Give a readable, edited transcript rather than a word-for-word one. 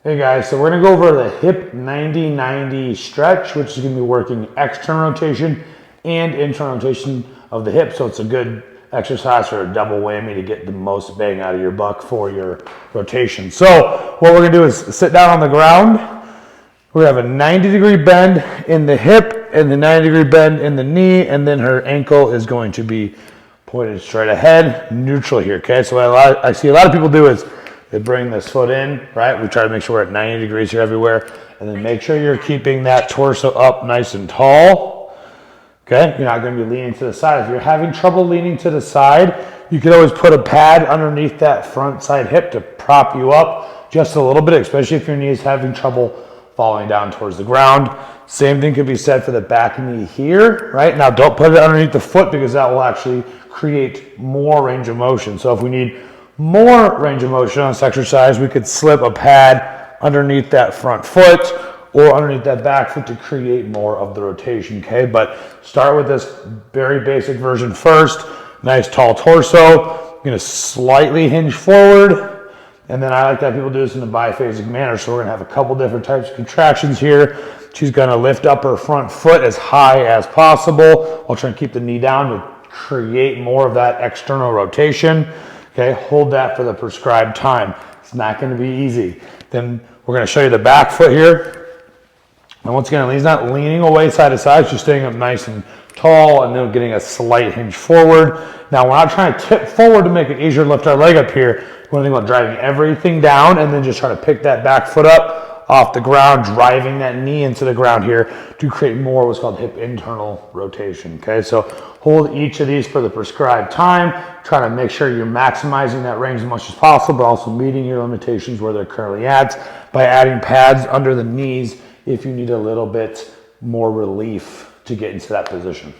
Hey guys, so we're gonna go over the hip 90-90 stretch, which is gonna be working external rotation and internal rotation of the hip. So it's a good exercise or a double whammy to get the most bang out of your buck for your rotation. So what we're gonna do is sit down on the ground. We have a 90-degree bend in the hip and the 90-degree bend in the knee, and then her ankle is going to be pointed straight ahead, neutral here, okay? So what I see a lot of people do is they bring this foot in, right? We try to make sure we're at 90 degrees here everywhere. And then make sure you're keeping that torso up nice and tall. Okay, you're not gonna be leaning to the side. If you're having trouble leaning to the side, you can always put a pad underneath that front side hip to prop you up just a little bit, especially if your knee is having trouble falling down towards the ground. Same thing could be said for the back knee here, right? Now don't put it underneath the foot because that will actually create more range of motion. So if we need more range of motion on this exercise, we could slip a pad underneath that front foot or underneath that back foot to create more of the rotation, okay? But start with this very basic version first. Nice tall torso. You're gonna slightly hinge forward, and then I like to have people do this in a biphasic manner. So we're gonna have a couple different types of contractions here. She's gonna lift up her front foot as high as possible. I'll try and keep the knee down to create more of that external rotation. Okay, hold that for the prescribed time. It's not going to be easy. Then we're going to show you the back foot here. And once again, he's not leaning away side to side, just staying up nice and tall and then getting a slight hinge forward. Now, we're not trying to tip forward to make it easier to lift our leg up here. We want to think about driving everything down and then just try to pick that back foot up off the ground, driving that knee into the ground here to create more what's called hip internal rotation, okay? So hold each of these for the prescribed time. Try to make sure you're maximizing that range as much as possible, but also meeting your limitations where they're currently at by adding pads under the knees if you need a little bit more relief to get into that position.